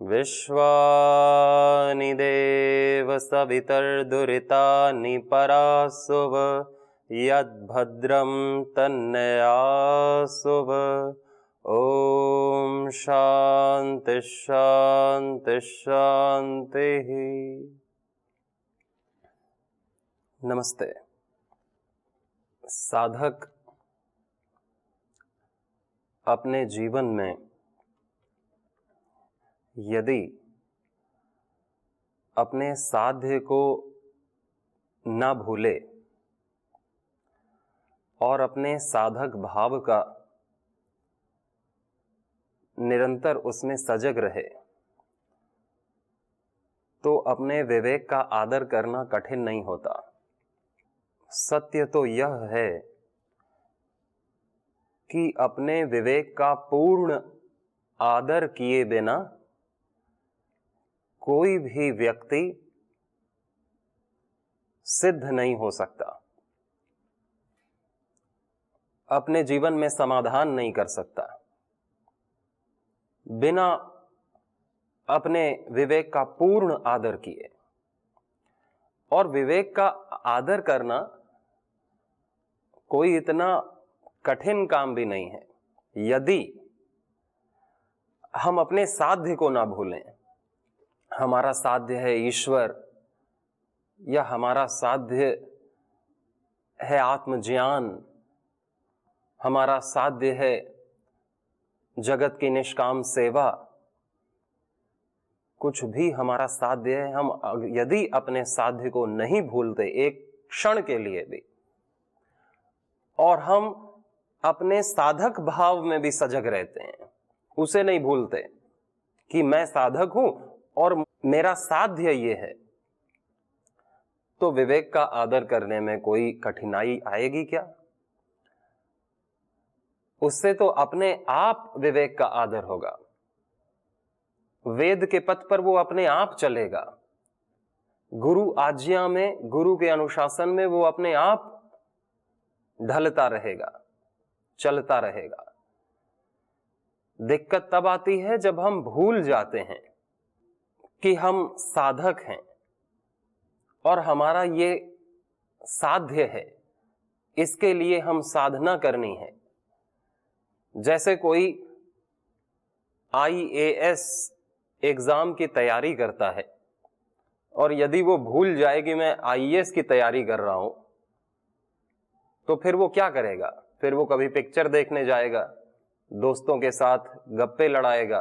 विश्वानि देव सवितर्दुरितानि परासुव यद्भद्रं तन्नयासुव। ओम शांति शांति शांति। नमस्ते। साधक अपने जीवन में यदि अपने साध्य को न भूले और अपने साधक भाव का निरंतर उसमें सजग रहे तो अपने विवेक का आदर करना कठिन नहीं होता। सत्य तो यह है कि अपने विवेक का पूर्ण आदर किए बिना कोई भी व्यक्ति सिद्ध नहीं हो सकता, अपने जीवन में समाधान नहीं कर सकता। बिना अपने विवेक का पूर्ण आदर किए, और विवेक का आदर करना कोई इतना कठिन काम भी नहीं है यदि हम अपने साध्य को ना भूलें। हमारा साध्य है ईश्वर, या हमारा साध्य है आत्मज्ञान, हमारा साध्य है जगत की निष्काम सेवा, कुछ भी हमारा साध्य है। हम यदि अपने साध्य को नहीं भूलते एक क्षण के लिए भी, और हम अपने साधक भाव में भी सजग रहते हैं, उसे नहीं भूलते कि मैं साधक हूं और मेरा साध्य ये है, तो विवेक का आदर करने में कोई कठिनाई आएगी क्या? उससे तो अपने आप विवेक का आदर होगा। वेद के पथ पर वो अपने आप चलेगा, गुरु आज्ञा में, गुरु के अनुशासन में वो अपने आप ढलता रहेगा, चलता रहेगा। दिक्कत तब आती है जब हम भूल जाते हैं कि हम साधक हैं और हमारा ये साध्य है, इसके लिए हम साधना करनी है। जैसे कोई IAS एग्जाम की तैयारी करता है और यदि वो भूल जाए कि मैं IAS की तैयारी कर रहा हूं, तो फिर वो क्या करेगा? फिर वो कभी पिक्चर देखने जाएगा, दोस्तों के साथ गप्पे लड़ाएगा,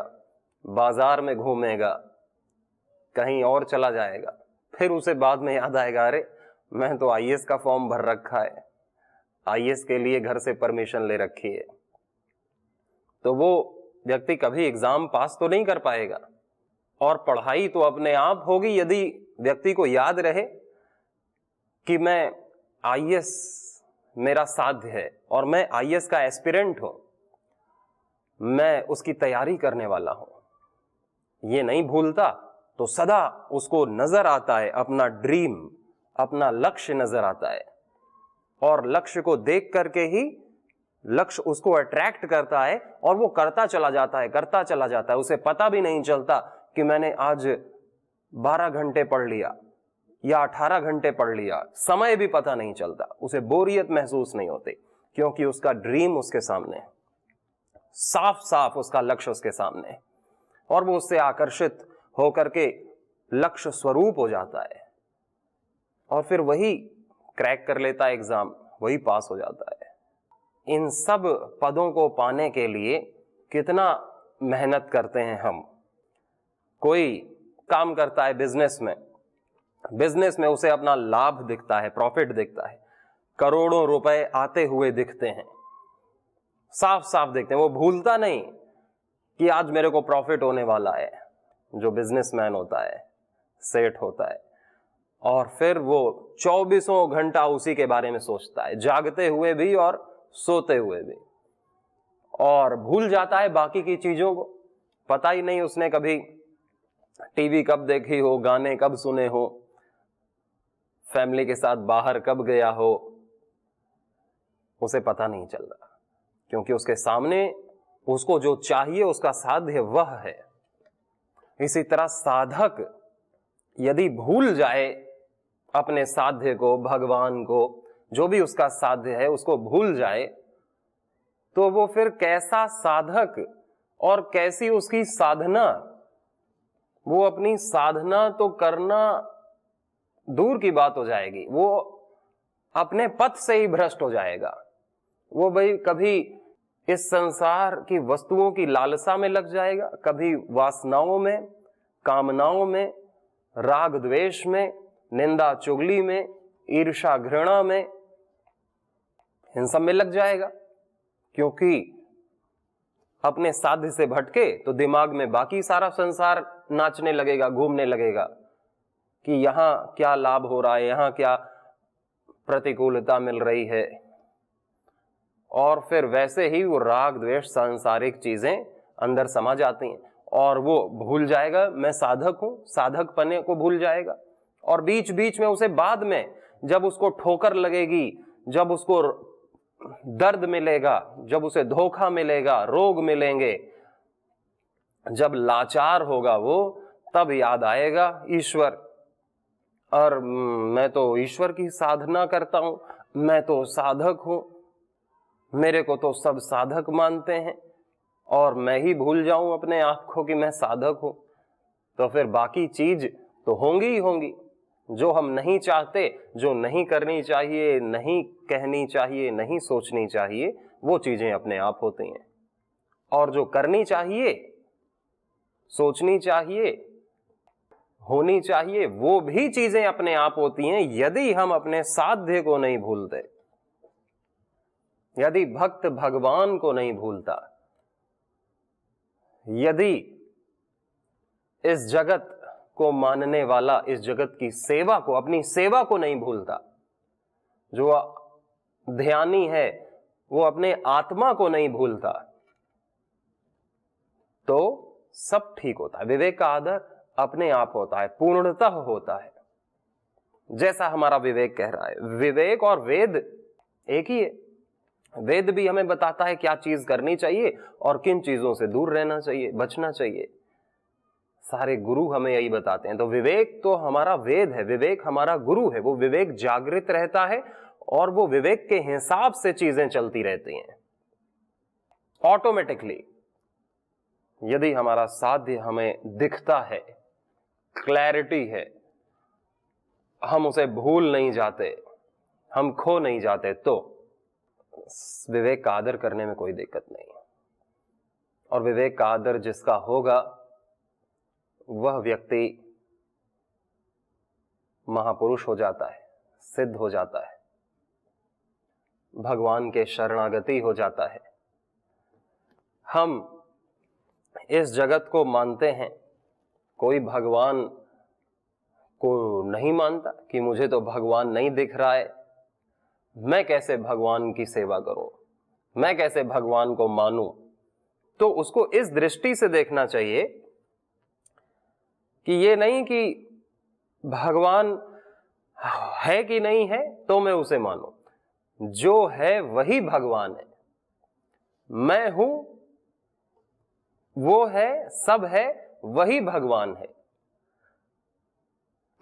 बाजार में घूमेगा, कहीं और चला जाएगा। फिर उसे बाद में याद आएगा, अरे मैं तो IAS का फॉर्म भर रखा है, IAS के लिए घर से परमिशन ले रखी है। तो वो व्यक्ति कभी एग्जाम पास तो नहीं कर पाएगा, और पढ़ाई तो अपने आप होगी यदि व्यक्ति को याद रहे कि मैं IAS मेरा साध्य है और मैं IAS का एस्पिरेंट हूं, मैं उसकी तैयारी करने वाला हूं। ये नहीं भूलता तो सदा उसको नजर आता है अपना ड्रीम, अपना लक्ष्य नजर आता है, और लक्ष्य को देख करके ही लक्ष्य उसको अट्रैक्ट करता है और वो करता चला जाता है, करता चला जाता है। उसे पता भी नहीं चलता कि मैंने आज 12 घंटे पढ़ लिया या 18 घंटे पढ़ लिया, समय भी पता नहीं चलता। उसे बोरियत महसूस नहीं होती क्योंकि उसका ड्रीम उसके सामने है, साफ साफ उसका लक्ष्य उसके सामने है, और वो उससे आकर्षित होकर के लक्ष्य स्वरूप हो जाता है, और फिर वही क्रैक कर लेता है एग्जाम, वही पास हो जाता है। इन सब पदों को पाने के लिए कितना मेहनत करते हैं हम। कोई काम करता है बिजनेस में उसे अपना लाभ दिखता है, प्रॉफिट दिखता है, करोड़ों रुपए आते हुए दिखते हैं, साफ साफ दिखते हैं। वो भूलता नहीं कि आज मेरे को प्रॉफिट होने वाला है। जो बिजनेसमैन होता है, सेठ होता है, और फिर वो 24 घंटा उसी के बारे में सोचता है, जागते हुए भी और सोते हुए भी, और भूल जाता है बाकी की चीजों को। पता ही नहीं उसने कभी टीवी कब देखी हो, गाने कब सुने हो, फैमिली के साथ बाहर कब गया हो, उसे पता नहीं चल रहा, क्योंकि उसके सामने उसको जो चाहिए उसका साध्य वह है। इसी तरह साधक यदि भूल जाए अपने साध्य को, भगवान को, जो भी उसका साध्य है उसको भूल जाए, तो वो फिर कैसा साधक और कैसी उसकी साधना, वो अपनी साधना तो करना दूर की बात हो जाएगी, वो अपने पथ से ही भ्रष्ट हो जाएगा। वो भाई कभी इस संसार की वस्तुओं की लालसा में लग जाएगा, कभी वासनाओं में, कामनाओं में, राग द्वेष में, निंदा चुगली में, ईर्ष्या घृणा में, इन सब में लग जाएगा। क्योंकि अपने साध्य से भटके तो दिमाग में बाकी सारा संसार नाचने लगेगा, घूमने लगेगा कि यहां क्या लाभ हो रहा है, यहां क्या प्रतिकूलता मिल रही है, और फिर वैसे ही वो राग द्वेष सांसारिक चीजें अंदर समा जाती हैं और वो भूल जाएगा मैं साधक हूं, साधक पने को भूल जाएगा। और बीच बीच में उसे बाद में जब उसको ठोकर लगेगी, जब उसको दर्द मिलेगा, जब उसे धोखा मिलेगा, रोग मिलेंगे, जब लाचार होगा वो, तब याद आएगा ईश्वर, और मैं तो ईश्वर की साधना करता हूं, मैं तो साधक हूं, मेरे को तो सब साधक मानते हैं, और मैं ही भूल जाऊं अपने आप को कि मैं साधक हूं, तो फिर बाकी चीज तो होंगी ही होंगी। जो हम नहीं चाहते, जो नहीं करनी चाहिए, नहीं कहनी चाहिए, नहीं सोचनी चाहिए, वो चीजें अपने आप होती हैं। और जो करनी चाहिए, सोचनी चाहिए, होनी चाहिए, वो भी चीजें अपने आप होती हैं, यदि हम अपने साध्य को नहीं भूलते, यदि भक्त भगवान को नहीं भूलता, यदि इस जगत को मानने वाला इस जगत की सेवा को, अपनी सेवा को नहीं भूलता, जो ध्यानी है वो अपने आत्मा को नहीं भूलता, तो सब ठीक होता है। विवेक का आदर अपने आप होता है, पूर्णतः होता है, जैसा हमारा विवेक कह रहा है। विवेक और वेद एक ही है। वेद भी हमें बताता है क्या चीज करनी चाहिए और किन चीजों से दूर रहना चाहिए, बचना चाहिए। सारे गुरु हमें यही बताते हैं। तो विवेक तो हमारा वेद है, विवेक हमारा गुरु है। वो विवेक जागृत रहता है और वो विवेक के हिसाब से चीजें चलती रहती हैं ऑटोमेटिकली। यदि हमारा साध्य हमें दिखता है, क्लैरिटी है, हम उसे भूल नहीं जाते, हम खो नहीं जाते, तो विवेक का आदर करने में कोई दिक्कत नहीं। और विवेक का आदर जिसका होगा वह व्यक्ति महापुरुष हो जाता है, सिद्ध हो जाता है, भगवान के शरणागति हो जाता है। हम इस जगत को मानते हैं, कोई भगवान को नहीं मानता कि मुझे तो भगवान नहीं दिख रहा है, मैं कैसे भगवान की सेवा करूं, मैं कैसे भगवान को मानूं। तो उसको इस दृष्टि से देखना चाहिए कि ये नहीं कि भगवान है कि नहीं है तो मैं उसे मानूं, जो है वही भगवान है, मैं हूं वो है, सब है वही भगवान है।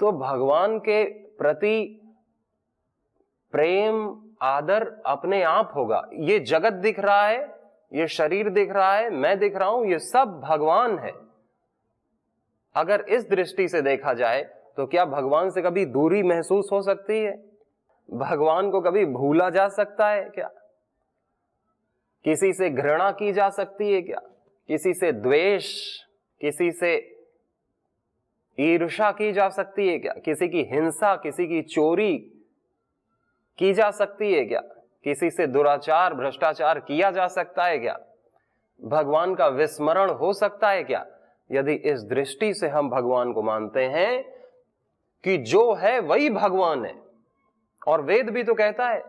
तो भगवान के प्रति प्रेम आदर अपने आप होगा। ये जगत दिख रहा है, ये शरीर दिख रहा है, मैं दिख रहा हूं, ये सब भगवान है। अगर इस दृष्टि से देखा जाए तो क्या भगवान से कभी दूरी महसूस हो सकती है? भगवान को कभी भूला जा सकता है क्या? किसी से घृणा की जा सकती है क्या? किसी से द्वेष, किसी से ईर्ष्या की जा सकती है क्या? किसी की हिंसा, किसी की चोरी की जा सकती है क्या? किसी से दुराचार, भ्रष्टाचार किया जा सकता है क्या? भगवान का विस्मरण हो सकता है क्या? यदि इस दृष्टि से हम भगवान को मानते हैं कि जो है वही भगवान है। और वेद भी तो कहता है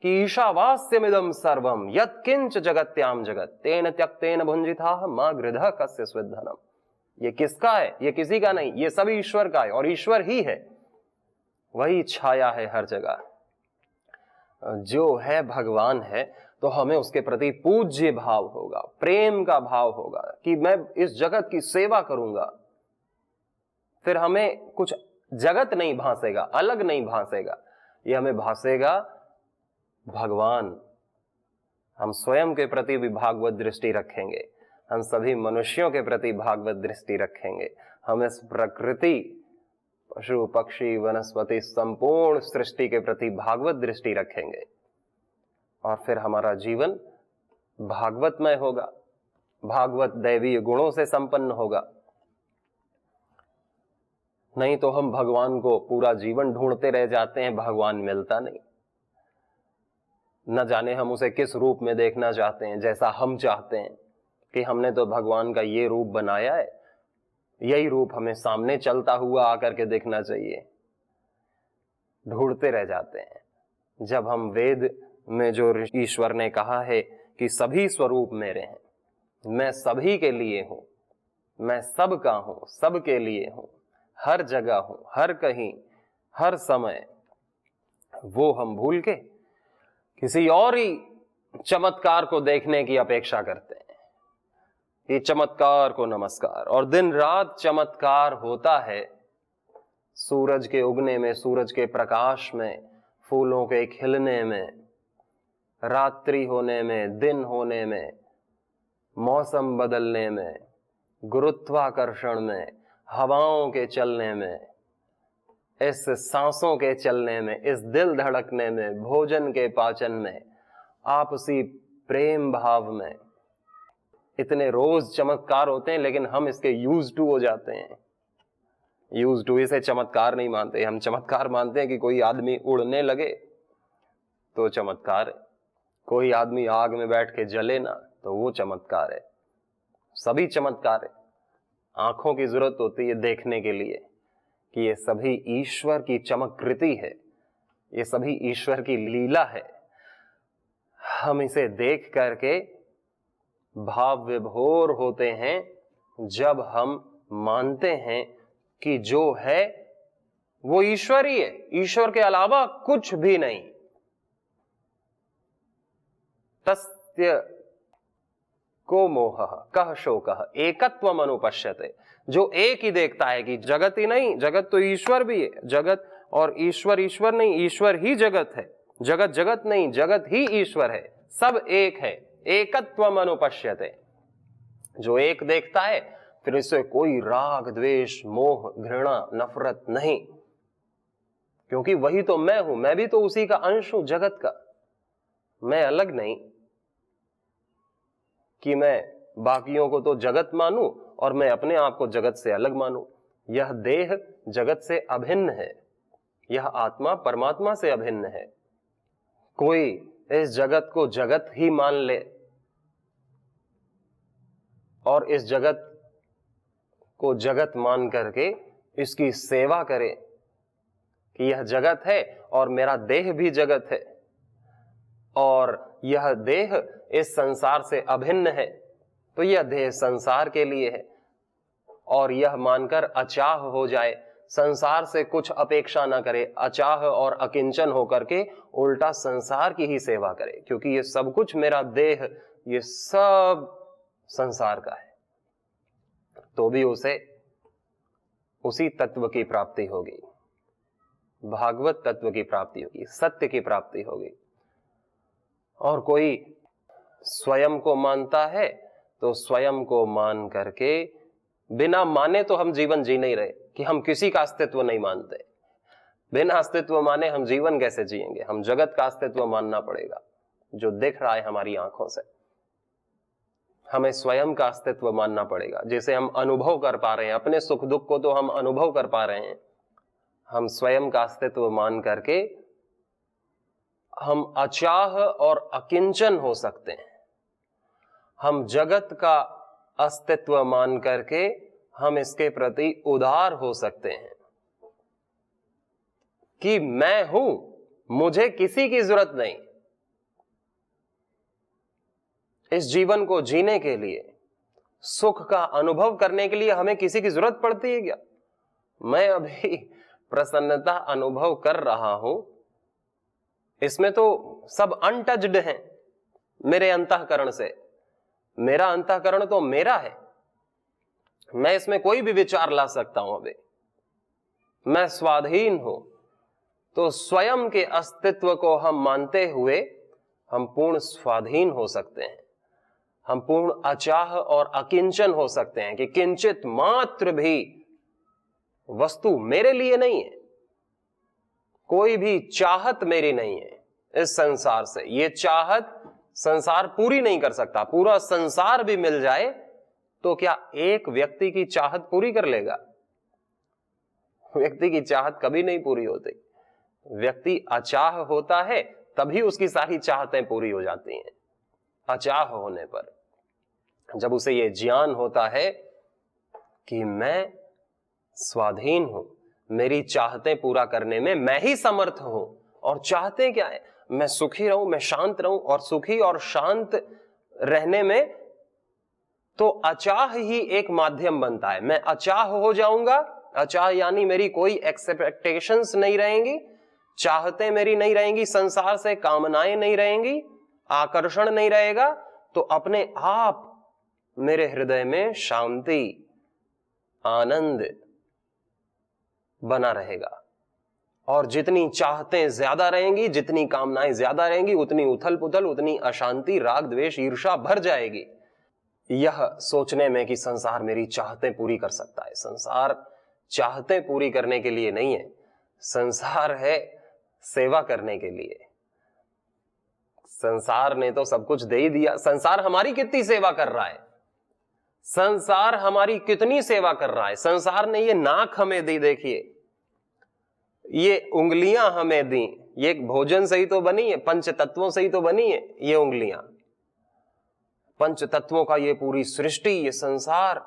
कि ईशावास्यमिदं सर्वम यत् किंच जगत्याम जगत तेन त्यक्तेन भुंजिताः मा गृधः कस्य स्विद्धनम। ये किसका है? ये किसी का नहीं, ये सब ईश्वर का है और ईश्वर ही है, वही छाया है हर जगह। जो है भगवान है तो हमें उसके प्रति पूज्य भाव होगा, प्रेम का भाव होगा कि मैं इस जगत की सेवा करूंगा। फिर हमें कुछ जगत नहीं भासेगा, अलग नहीं भासेगा, ये हमें भासेगा भगवान। हम स्वयं के प्रति भी भागवत दृष्टि रखेंगे, हम सभी मनुष्यों के प्रति भागवत दृष्टि रखेंगे, हम इस प्रकृति, पशु पक्षी वनस्पति संपूर्ण सृष्टि के प्रति भागवत दृष्टि रखेंगे और फिर हमारा जीवन भागवतमय होगा, भागवत दैवीय गुणों से संपन्न होगा। नहीं तो हम भगवान को पूरा जीवन ढूंढते रह जाते हैं, भगवान मिलता नहीं। न जाने हम उसे किस रूप में देखना चाहते हैं, जैसा हम चाहते हैं कि हमने तो भगवान का ये रूप बनाया है, यही रूप हमें सामने चलता हुआ आकर के देखना चाहिए। ढूंढते रह जाते हैं। जब हम वेद में जो ईश्वर ने कहा है कि सभी स्वरूप मेरे हैं, मैं सभी के लिए हूं, मैं सबका हूं, सबके लिए हूं, हर जगह हूं, हर कहीं, हर समय, वो हम भूल के किसी और ही चमत्कार को देखने की अपेक्षा करते हैं। ये चमत्कार को नमस्कार, और दिन रात चमत्कार होता है। सूरज के उगने में, सूरज के प्रकाश में, फूलों के खिलने में, रात्रि होने में, दिन होने में, मौसम बदलने में, गुरुत्वाकर्षण में, हवाओं के चलने में, इस सांसों के चलने में, इस दिल धड़कने में, भोजन के पाचन में, आपसी प्रेम भाव में, इतने रोज चमत्कार होते हैं, लेकिन हम इसके यूज टू हो जाते हैं। यूज टू इसे चमत्कार नहीं मानते, हम चमत्कार मानते हैं कि कोई आदमी उड़ने लगे तो चमत्कार है, कोई आदमी आग में बैठ के जले ना तो वो चमत्कार है। सभी चमत्कार है। आंखों की जरूरत होती है देखने के लिए कि ये सभी ईश्वर की चमत्कृति है, ये सभी ईश्वर की लीला है। हम इसे देख करके भाव विभोर होते हैं जब हम मानते हैं कि जो है वो ईश्वर ही है, ईश्वर के अलावा कुछ भी नहीं। तस्य को मोह कह शोकः एकत्वम अनुपश्यते। जो एक ही देखता है कि जगत ही नहीं, जगत तो ईश्वर भी है, जगत और ईश्वर ईश्वर नहीं, ईश्वर ही जगत है, जगत जगत नहीं, जगत ही ईश्वर है, सब एक है। एकत्वम अनुपश्यते। जो एक देखता है फिर इससे कोई राग द्वेष मोह घृणा नफरत नहीं, क्योंकि वही तो मैं हूं, मैं भी तो उसी का अंश हूं, जगत का। मैं अलग नहीं कि मैं बाकियों को तो जगत मानूं और मैं अपने आप को जगत से अलग मानूं। यह देह जगत से अभिन्न है, यह आत्मा परमात्मा से अभिन्न है। कोई इस जगत को जगत ही मान ले और इस जगत को जगत मान करके इसकी सेवा करे कि यह जगत है और मेरा देह भी जगत है और यह देह इस संसार से अभिन्न है, तो यह देह संसार के लिए है, और यह मानकर अचाह हो जाए, संसार से कुछ अपेक्षा ना करे, अचाह और अकिंचन होकर के उल्टा संसार की ही सेवा करे, क्योंकि ये सब कुछ मेरा देह, ये सब संसार का है, तो भी उसे उसी तत्व की प्राप्ति होगी, भागवत तत्व की प्राप्ति होगी, सत्य की प्राप्ति होगी। और कोई स्वयं को मानता है तो स्वयं को मान करके, बिना माने तो हम जीवन जी नहीं रहे कि हम किसी का अस्तित्व नहीं मानते। बिना अस्तित्व माने हम जीवन कैसे जिएंगे? हम जगत का अस्तित्व मानना पड़ेगा जो दिख रहा है हमारी आंखों से। हमें स्वयं का अस्तित्व मानना पड़ेगा, जिसे हम अनुभव कर पा रहे हैं। अपने सुख दुख को तो हम अनुभव कर पा रहे हैं, हम स्वयं का अस्तित्व मान करके हम अचाह और अकिंचन हो सकते हैं। हम जगत का अस्तित्व मान करके हम इसके प्रति उदार हो सकते हैं। कि मैं हूं, मुझे किसी की जरूरत नहीं। इस जीवन को जीने के लिए, सुख का अनुभव करने के लिए हमें किसी की जरूरत पड़ती है क्या? मैं अभी प्रसन्नता अनुभव कर रहा हूं, इसमें तो सब अनटच्ड हैं मेरे अंतःकरण से। मेरा अंतःकरण तो मेरा है, मैं इसमें कोई भी विचार ला सकता हूं। अभी मैं स्वाधीन हूं। तो स्वयं के अस्तित्व को हम मानते हुए हम पूर्ण स्वाधीन हो सकते हैं। हम पूर्ण अचाह और अकिंचन हो सकते हैं कि किंचित मात्र भी वस्तु मेरे लिए नहीं है, कोई भी चाहत मेरी नहीं है इस संसार से। ये चाहत संसार पूरी नहीं कर सकता। पूरा संसार भी मिल जाए तो क्या एक व्यक्ति की चाहत पूरी कर लेगा? व्यक्ति की चाहत कभी नहीं पूरी होती। व्यक्ति अचाह होता है तभी उसकी सारी चाहतें पूरी हो जाती हैं। अचाह होने पर जब उसे यह ज्ञान होता है कि मैं स्वाधीन हूं, मेरी चाहतें पूरा करने में मैं ही समर्थ हूं। और चाहते क्या है? मैं सुखी रहूं, मैं शांत रहूं। और सुखी और शांत रहने में तो अचाह ही एक माध्यम बनता है। मैं अचाह हो जाऊंगा। अचाह यानी मेरी कोई एक्सपेक्टेशंस नहीं रहेंगी, चाहतें मेरी नहीं रहेंगी, संसार से कामनाएं नहीं रहेंगी, आकर्षण नहीं रहेगा। तो अपने आप मेरे हृदय में शांति, आनंद बना रहेगा। और जितनी चाहतें ज्यादा रहेंगी, जितनी कामनाएं ज्यादा रहेंगी, उतनी उथल पुथल, उतनी अशांति, राग द्वेष ईर्ष्या भर जाएगी। यह सोचने में कि संसार मेरी चाहतें पूरी कर सकता है। संसार चाहतें पूरी करने के लिए नहीं है, संसार है सेवा करने के लिए। संसार ने तो सब कुछ दे ही दिया। संसार हमारी कितनी सेवा कर रहा है, संसार हमारी कितनी सेवा कर रहा है। संसार ने ये नाक हमें दी, देखिए ये उंगलियां हमें दी, ये भोजन से ही तो बनी है, पंच तत्वों से ही तो बनी है ये उंगलियां। पंच तत्वों का ये पूरी सृष्टि, ये संसार,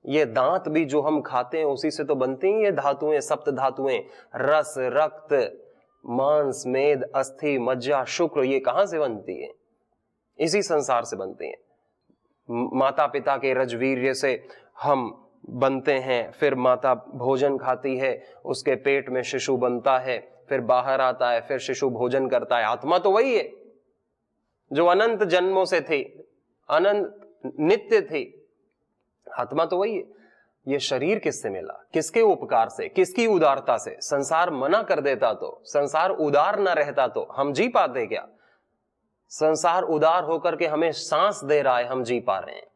ये दांत भी जो हम खाते हैं उसी से तो बनती हैं ये धातुएं, सप्त धातुएं। रस, रक्त, मांस, मेद, अस्थि, मज्जा, शुक्र, ये कहां से बनती है? इसी संसार से बनती है। माता पिता के रजवीर्य से हम बनते हैं, फिर माता भोजन खाती है, उसके पेट में शिशु बनता है, फिर बाहर आता है, फिर शिशु भोजन करता है। आत्मा तो वही है जो अनंत जन्मों से थी, अनंत नित्य थी। आत्मा तो वही है। ये शरीर किससे मिला? किसके उपकार से, किसकी उदारता से? संसार मना कर देता तो, संसार उदार ना रहता तो हम जी पाते क्या? संसार उदार होकर के हमें सांस दे रहा है, हम जी पा रहे हैं।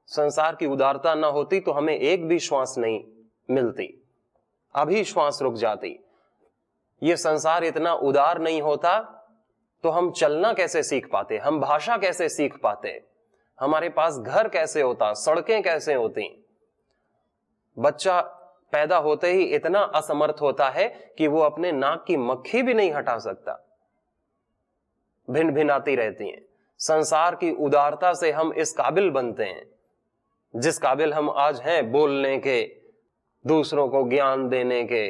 संसार की उदारता ना होती तो हमें एक भी श्वास नहीं मिलती, अभी श्वास रुक जाती। ये संसार इतना उदार नहीं होता तो हम चलना कैसे सीख पाते, हम भाषा कैसे सीख पाते, हमारे पास घर कैसे होता, सड़कें कैसे होती। बच्चा पैदा होते ही इतना असमर्थ होता है कि वो अपने नाक की मक्खी भी नहीं हटा सकता, भिन भिन आती रहती हैं। संसार की उदारता से हम इस काबिल बनते हैं जिस काबिल हम आज हैं, बोलने के, दूसरों को ज्ञान देने के,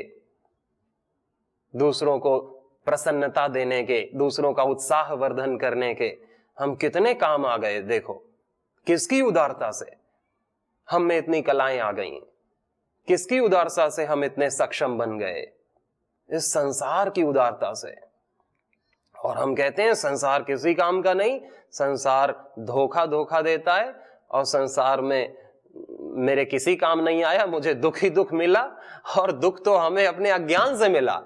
दूसरों को प्रसन्नता देने के, दूसरों का उत्साह वर्धन करने के। हम कितने काम आ गए देखो, किसकी उदारता से हम में इतनी कलाएं आ गई, किसकी उदारता से हम इतने सक्षम बन गए? इस संसार की उदारता से। और हम कहते हैं संसार किसी काम का नहीं, संसार धोखा देता है, और संसार में मेरे किसी काम नहीं आया, मुझे दुख ही दुख मिला। और दुख तो हमें अपने अज्ञान से मिला,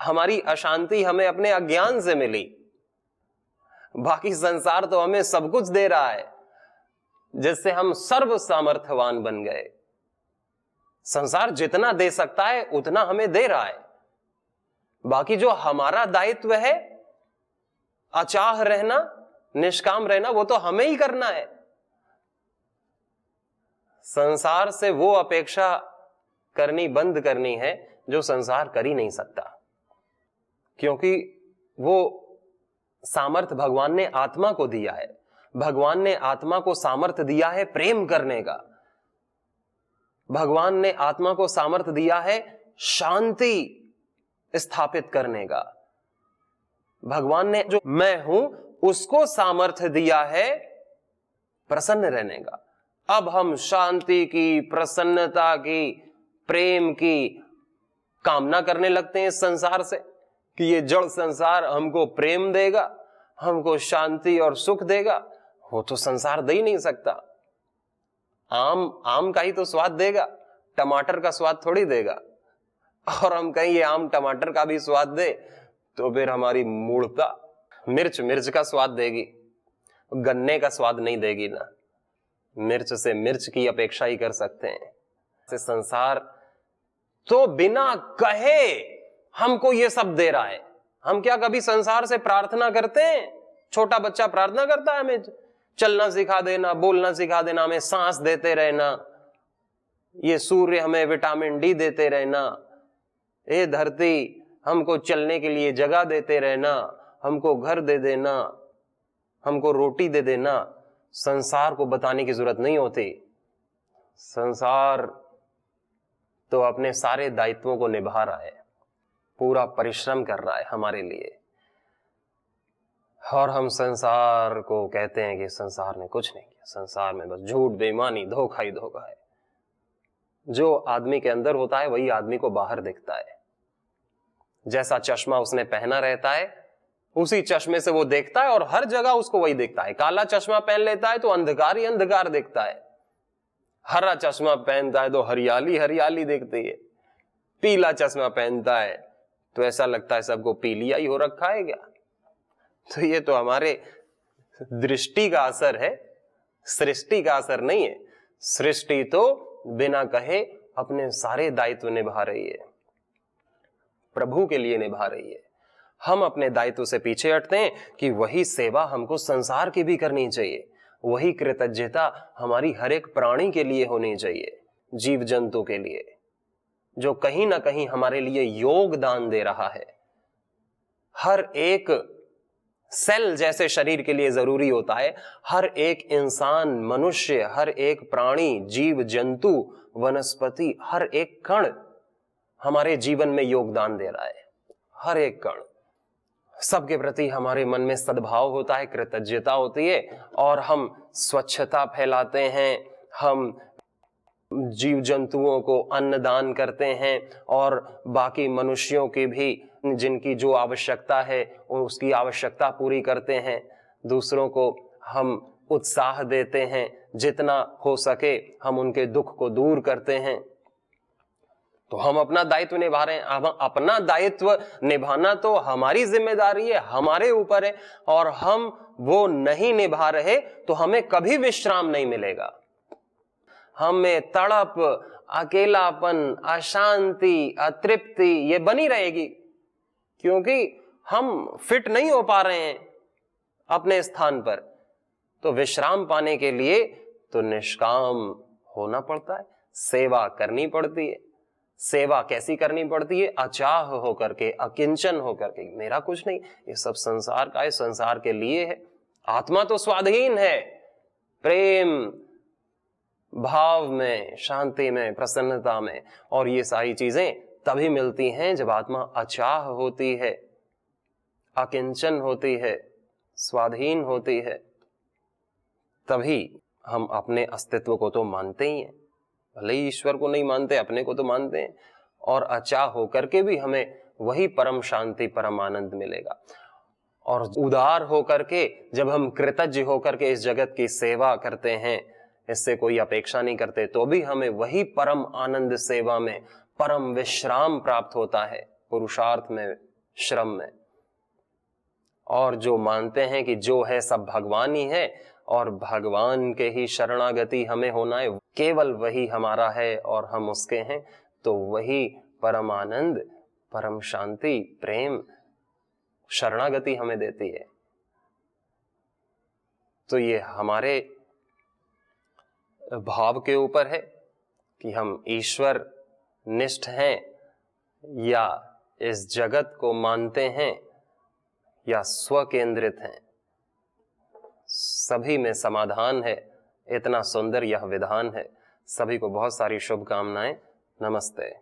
हमारी अशांति हमें अपने अज्ञान से मिली। बाकी संसार तो हमें सब कुछ दे रहा है जिससे हम सर्व सामर्थ्यवान बन गए। संसार जितना दे सकता है उतना हमें दे रहा है। बाकी जो हमारा दायित्व है, अचाह रहना, निष्काम रहना, वो तो हमें ही करना है। संसार से वो अपेक्षा करनी बंद करनी है जो संसार कर ही नहीं सकता, क्योंकि वो सामर्थ भगवान ने आत्मा को दिया है। भगवान ने आत्मा को सामर्थ दिया है प्रेम करने का। भगवान ने आत्मा को सामर्थ दिया है शांति स्थापित करने का। भगवान ने जो मैं हूं उसको सामर्थ्य दिया है प्रसन्न रहने का। अब हम शांति की, प्रसन्नता की, प्रेम की कामना करने लगते हैं इस संसार से कि ये जड़ संसार हमको प्रेम देगा, हमको शांति और सुख देगा। वो तो संसार दे ही नहीं सकता। आम का ही तो स्वाद देगा, टमाटर का स्वाद थोड़ी देगा। और हम कहीं ये आम टमाटर का भी स्वाद दे तो फिर हमारी मूढ़ता। मिर्च का स्वाद देगी, गन्ने का स्वाद नहीं देगी ना। मिर्च से मिर्च की अपेक्षा ही कर सकते हैं। संसार तो बिना कहे हमको ये सब दे रहा है। हम क्या कभी संसार से प्रार्थना करते हैं? छोटा बच्चा प्रार्थना करता है हमें चलना सिखा देना, बोलना सिखा देना, हमें सांस देते रहना, ये सूर्य हमें विटामिन डी देते रहना, ये धरती हमको चलने के लिए जगह देते रहना, हमको घर दे देना, हमको रोटी दे देना। संसार को बताने की जरूरत नहीं होती। संसार तो अपने सारे दायित्वों को निभा रहा है, पूरा परिश्रम कर रहा है हमारे लिए। और हम संसार को कहते हैं कि संसार ने कुछ नहीं किया, संसार में बस झूठ, बेईमानी, धोखा ही धोखा है। जो आदमी के अंदर होता है वही आदमी को बाहर दिखता है। जैसा चश्मा उसने पहना रहता है उसी चश्मे से वो देखता है और हर जगह उसको वही दिखता है। काला चश्मा पहन लेता है तो अंधकार ही अंधकार दिखता है, हरा चश्मा पहनता है तो हरियाली हरियाली दिखती है, पीला चश्मा पहनता है तो ऐसा लगता है सबको पीलिया ही हो रखा है क्या। तो ये तो हमारे दृष्टि का असर है, सृष्टि का असर नहीं है। सृष्टि तो बिना कहे अपने सारे दायित्व निभा रही है, प्रभु के लिए निभा रही है। हम अपने दायित्व से पीछे हटते हैं कि वही सेवा हमको संसार की भी करनी चाहिए, वही कृतज्ञता हमारी हर एक प्राणी के लिए होनी चाहिए, जीव जंतु के लिए, जो कहीं ना कहीं हमारे लिए योगदान दे रहा है। हर एक सेल जैसे शरीर के लिए जरूरी होता है, हर एक इंसान, मनुष्य, हर एक प्राणी, जीव जंतु, वनस्पति, हर एक कण हमारे जीवन में योगदान दे रहा है। हर एक कण, सबके प्रति हमारे मन में सद्भाव होता है, कृतज्ञता होती है और हम स्वच्छता फैलाते हैं, हम जीव जंतुओं को अन्नदान करते हैं और बाकी मनुष्यों की भी जिनकी जो आवश्यकता है उसकी आवश्यकता पूरी करते हैं। दूसरों को हम उत्साह देते हैं, जितना हो सके हम उनके दुख को दूर करते हैं। तो हम अपना दायित्व निभा रहे हैं। हम अपना दायित्व निभाना तो हमारी जिम्मेदारी है, हमारे ऊपर है, और हम वो नहीं निभा रहे तो हमें कभी विश्राम नहीं मिलेगा। हमें तड़प, अकेलापन, अशांति, अतृप्ति ये बनी रहेगी, क्योंकि हम फिट नहीं हो पा रहे हैं अपने स्थान पर। तो विश्राम पाने के लिए तो निष्काम होना पड़ता है, सेवा करनी पड़ती है। सेवा कैसी करनी पड़ती है? अचाह होकर के, अकिंचन होकर के। मेरा कुछ नहीं, ये सब संसार का है, संसार के लिए है। आत्मा तो स्वाधीन है, प्रेम भाव में, शांति में, प्रसन्नता में, और ये सारी चीजें तभी मिलती हैं जब आत्मा अचाह होती है, अकिंचन होती है, स्वाधीन होती है। तभी हम अपने अस्तित्व को तो मानते ही हैं, भले ही ईश्वर को नहीं मानते, अपने को तो मानते हैं। और अचाह होकर के भी हमें वही परम शांति, परम आनंद मिलेगा। और उदार होकर के जब हम कृतज्ञ होकर के इस जगत की सेवा करते हैं, इससे कोई अपेक्षा नहीं करते, तो भी हमें वही परम आनंद सेवा में, परम विश्राम प्राप्त होता है, पुरुषार्थ में, श्रम में। और जो मानते हैं कि जो है सब भगवान ही है और भगवान के ही शरणागति हमें होना है, केवल वही हमारा है और हम उसके हैं, तो वही परम आनंद, परम शांति, प्रेम, शरणागति हमें देती है। तो ये हमारे भाव के ऊपर है कि हम ईश्वर निष्ठ हैं या इस जगत को मानते हैं या स्व केंद्रित हैं। सभी में समाधान है। इतना सुंदर यह विधान है। सभी को बहुत सारी शुभकामनाएं। नमस्ते।